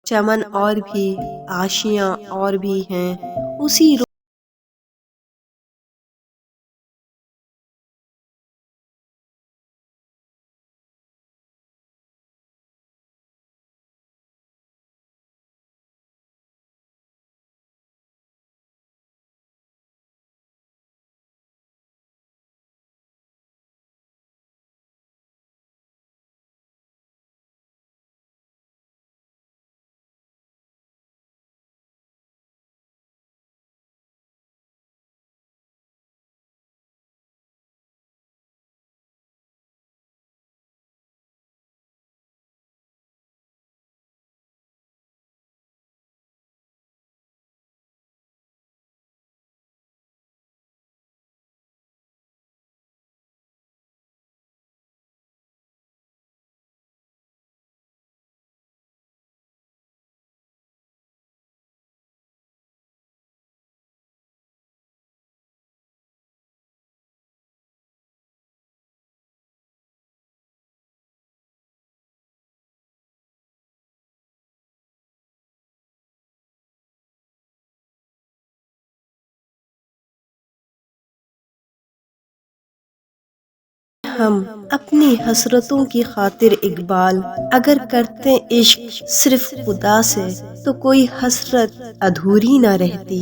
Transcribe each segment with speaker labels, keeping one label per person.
Speaker 1: चमन और भी, आशियाँ और भी हैं, उसी हम अपनी हसरतों की खातिर इकबाल अगर करते इश्क सिर्फ खुदा से, तो कोई हसरत अधूरी ना रहती।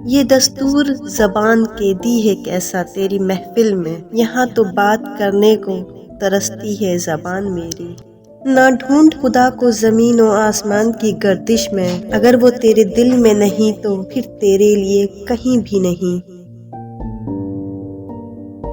Speaker 1: ये दस्तूर ज़बान के दी है कैसा तेरी महफिल में, यहाँ तो बात करने को तरसती है ज़बान मेरी। ना ढूंढ खुदा को ज़मीन और आसमान की गर्दिश में, अगर वो तेरे दिल में नहीं तो फिर तेरे लिए कहीं भी नहीं।